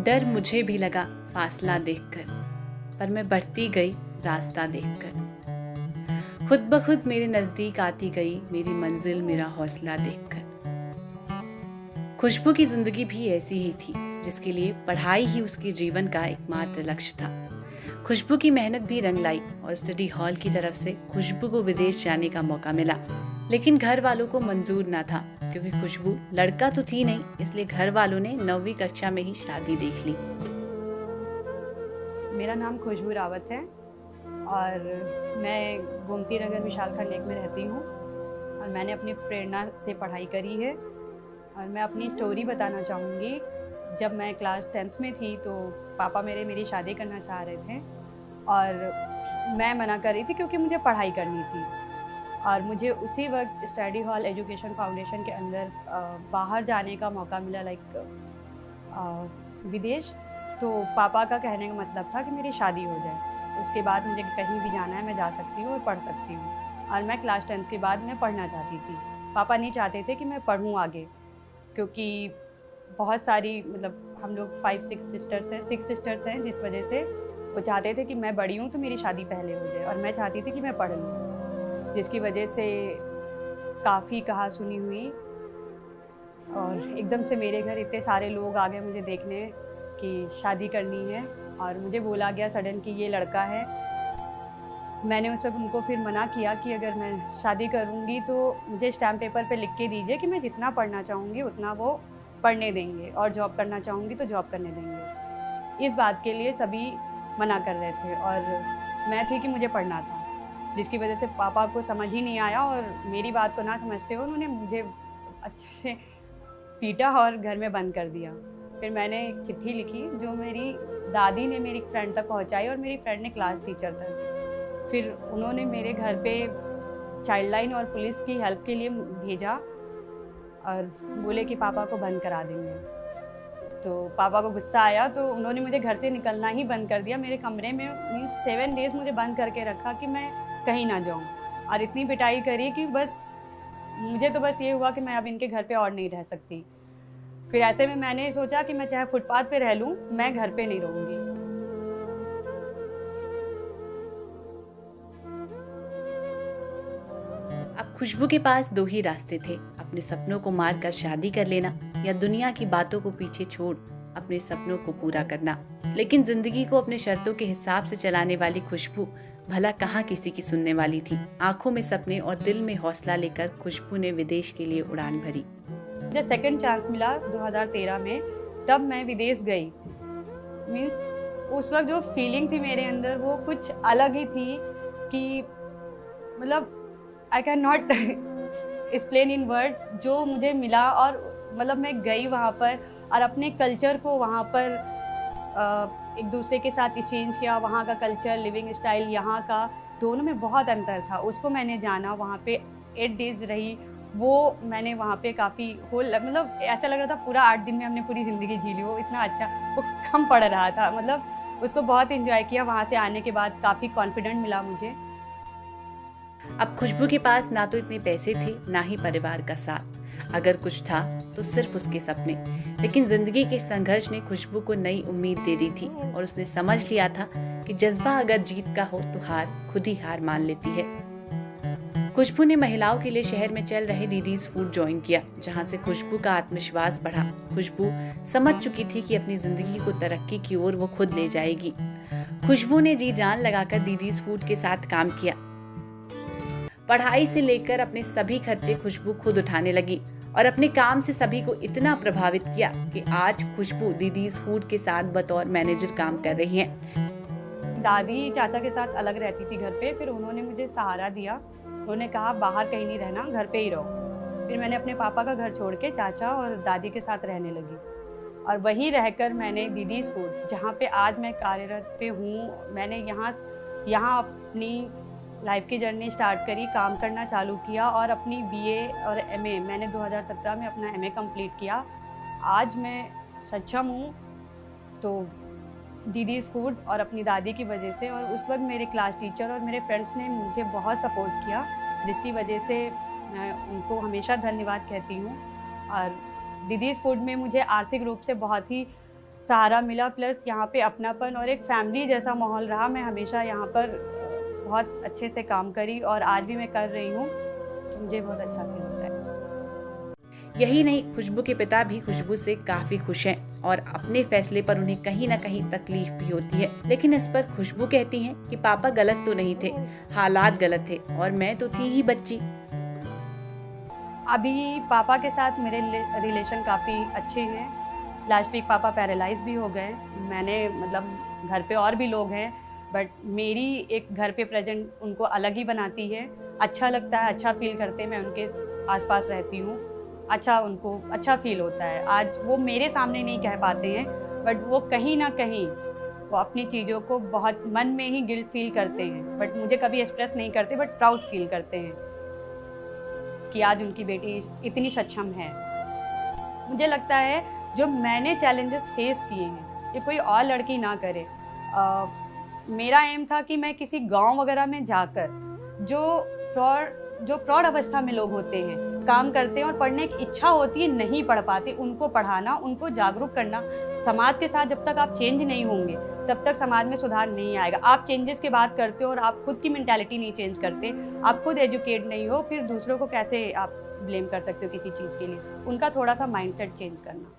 डर मुझे भी लगा फासला देखकर, पर मैं बढ़ती गई रास्ता देखकर। खुद ब खुद मेरे नजदीक आती गई मेरी मंजिल, मेरा हौसला देखकर। खुशबू की जिंदगी भी ऐसी ही थी, जिसके लिए पढ़ाई ही उसके जीवन का एकमात्र लक्ष्य था। खुशबू की मेहनत भी रंग लाई और स्टडी हॉल की तरफ से खुशबू को विदेश जाने का मौका मिला। लेकिन घर वालों को मंजूर ना था, क्योंकि खुशबू लड़का तो थी नहीं, इसलिए घर वालों ने 9वीं कक्षा में ही शादी देख ली। मेरा नाम खुशबू रावत है और मैं गोमती नगर विशाल खंड 1 में रहती हूँ और मैंने अपनी प्रेरणा से पढ़ाई करी है। और मैं अपनी स्टोरी बताना चाहूँगी। जब मैं क्लास 10th में थी तो पापा मेरी शादी करना चाह रहे थे और मैं मना कर रही थी क्योंकि मुझे पढ़ाई करनी थी। और मुझे उसी वक्त स्टडी हॉल एजुकेशन फाउंडेशन के अंदर बाहर जाने का मौका मिला, विदेश। तो पापा का कहने का मतलब था कि मेरी शादी हो जाए, उसके बाद मुझे कहीं भी जाना है मैं जा सकती हूँ और पढ़ सकती हूँ। और मैं क्लास 10th के बाद मैं पढ़ना चाहती थी। पापा नहीं चाहते थे कि मैं पढ़ूँ आगे, क्योंकि बहुत सारी हम लोग 5-6 सिस्टर्स हैं, जिस वजह से वो चाहते थे कि मैं बड़ी हूँ तो मेरी शादी पहले हो जाए, और मैं चाहती थी कि मैं पढ़ लूँ, जिसकी वजह से काफ़ी कहा सुनी हुई। और एकदम से मेरे घर इतने सारे लोग आ गए मुझे देखने कि शादी करनी है, और मुझे बोला गया सडन कि ये लड़का है। मैंने उस वक्त उनको फिर मना किया कि अगर मैं शादी करूँगी तो मुझे स्टैम्प पेपर पे लिख के दीजिए कि मैं जितना पढ़ना चाहूँगी उतना वो पढ़ने देंगे, और जॉब करना चाहूँगी तो जॉब करने देंगे। इस बात के लिए सभी मना कर रहे थे और मैं थी कि मुझे पढ़ना था, जिसकी वजह से पापा को समझ ही नहीं आया, और मेरी बात को ना समझते हुए उन्होंने मुझे अच्छे से पीटा और घर में बंद कर दिया। फिर मैंने एक चिट्ठी लिखी जो मेरी दादी ने मेरी फ्रेंड तक पहुंचाई, और मेरी फ्रेंड ने क्लास टीचर तक। फिर उन्होंने मेरे घर पे चाइल्ड लाइन और पुलिस की हेल्प के लिए भेजा और बोले कि पापा को बंद करा देंगे। तो पापा को गुस्सा आया तो उन्होंने मुझे घर से निकलना ही बंद कर दिया। मेरे कमरे में 7 डेज़ मुझे बंद करके रखा कि मैं कहीं ना जाऊं, और इतनी पिटाई करी कि बस मुझे तो बस ये हुआ कि मैं अब इनके घर पे और नहीं रह सकती। फिर ऐसे में मैंने सोचा कि मैं चाहे फुटपाथ पे रह लूं, मैं घर पे नहीं रहूंगी। अब खुशबू के पास 2 ही रास्ते थे, अपने सपनों को मार कर शादी कर लेना, या दुनिया की बातों को पीछे छोड़ अपने सपनों को पूरा करना। लेकिन जिंदगी को अपने शर्तों के हिसाब से चलाने वाली खुशबू भला कहाँ किसी की सुनने वाली थी। आंखों में सपने और दिल में हौसला लेकर खुशबू ने विदेश के लिए उड़ान भरी। मुझे सेकंड चांस मिला 2013 में, तब मैं विदेश गई। उस वक्त जो फीलिंग थी मेरे अंदर वो कुछ अलग ही थी कि I can not explain in word जो मुझे मिला। और मैं गई वहाँ पर और अपने कल्चर को वहाँ पर एक दूसरे के साथ एक्सचेंज किया। वहाँ का कल्चर, लिविंग स्टाइल यहाँ का, दोनों में बहुत अंतर था। उसको मैंने जाना, वहाँ पे 8 डेज़ रही। वो मैंने वहाँ पे काफ़ी ऐसा लग रहा था पूरा 8 दिन में हमने पूरी ज़िंदगी जी ली। वो इतना अच्छा, वो कम पड़ रहा था। उसको बहुत एंजॉय किया। वहाँ से आने के बाद काफ़ी कॉन्फिडेंट मिला मुझे। अब खुशबू के पास ना तो इतने पैसे थे, ना ही परिवार का साथ। अगर कुछ था तो सिर्फ उसके सपने। लेकिन जिंदगी के संघर्ष ने खुशबू को नई उम्मीद दे दी थी, और उसने समझ लिया था कि जज्बा अगर जीत का हो तो हार खुद ही हार मान लेती है। खुशबू ने महिलाओं के लिए शहर में चल रहे दीदीज फूड ज्वाइन किया, जहां से खुशबू का आत्मविश्वास बढ़ा। खुशबू समझ चुकी थी कि अपनी जिंदगी को तरक्की की ओर वो खुद ले जाएगी। खुशबू ने जी जान लगाकर दीदीज फूड के साथ काम किया। पढ़ाई से लेकर अपने सभी खर्चे खुशबू खुद उठाने लगी, और अपने काम से सभी को इतना प्रभावित किया कि आज खुशबू दीदीज फूड के साथ बतौर मैनेजर काम कर रही हैं। दादी चाचा के साथ अलग रहती थी घर पे, फिर उन्होंने मुझे सहारा दिया। उन्होंने कहा बाहर कहीं नहीं रहना, घर पे ही रहो। फिर मैंने अपने पापा का घर छोड़ के चाचा और दादी के साथ रहने लगी, और वहीं रहकर मैंने दीदीज फूड, जहाँ पे आज मैं कार्यरत पे हूँ, मैंने यहाँ अपनी लाइफ की जर्नी स्टार्ट करी, काम करना चालू किया, और अपनी बीए और एमए मैंने 2017 में अपना एमए कंप्लीट किया। आज मैं सक्षम हूँ तो दीदीज फूड और अपनी दादी की वजह से। और उस वक्त मेरे क्लास टीचर और मेरे फ्रेंड्स ने मुझे बहुत सपोर्ट किया, जिसकी वजह से मैं उनको हमेशा धन्यवाद कहती हूँ। और दीदीज फूड में मुझे आर्थिक रूप से बहुत ही सहारा मिला, प्लस यहाँ पे अपनापन और एक फैमिली जैसा माहौल रहा। मैं हमेशा यहाँ पर बहुत अच्छे से काम करी और आज भी मैं कर रही हूँ, तो मुझे बहुत अच्छा फील होता है। यही नहीं, खुशबू के पिता भी खुशबू से काफी खुश हैं और अपने फैसले पर उन्हें कहीं ना कहीं तकलीफ भी होती है, लेकिन इस पर खुशबू कहती हैं कि पापा गलत तो नहीं थे, हालात गलत थे और मैं तो थी ही बच्ची। अभी पापा के साथ मेरे रिलेशन काफ़ी अच्छे हैं। लास्ट वीक पापा पैरालाइज भी हो गए। मैंने मतलब घर पे और भी लोग हैं, बट मेरी एक घर पे प्रेजेंट उनको अलग ही बनाती है। अच्छा लगता है, अच्छा फील करते हैं। मैं उनके आसपास रहती हूँ, अच्छा उनको अच्छा फील होता है। आज वो मेरे सामने नहीं कह पाते हैं, बट वो कहीं ना कहीं वो अपनी चीज़ों को बहुत मन में ही गिल्ट फील करते हैं, बट मुझे कभी एक्सप्रेस नहीं करते, बट प्राउड फील करते हैं कि आज उनकी बेटी इतनी सक्षम है। मुझे लगता है जो मैंने चैलेंजेस फेस किए हैं ये कोई और लड़की ना करे। मेरा एम था कि मैं किसी गांव वगैरह में जाकर जो प्रौढ़ अवस्था में लोग होते हैं, काम करते हैं और पढ़ने की इच्छा होती है नहीं पढ़ पाते, उनको पढ़ाना, उनको जागरूक करना। समाज के साथ जब तक आप चेंज नहीं होंगे तब तक समाज में सुधार नहीं आएगा। आप चेंजेस की बात करते हो और आप खुद की मेंटालिटी नहीं चेंज करते, आप खुद एजुकेट नहीं हो, फिर दूसरों को कैसे आप ब्लेम कर सकते हो किसी चीज़ के लिए। उनका थोड़ा सा माइंडसेट चेंज करना।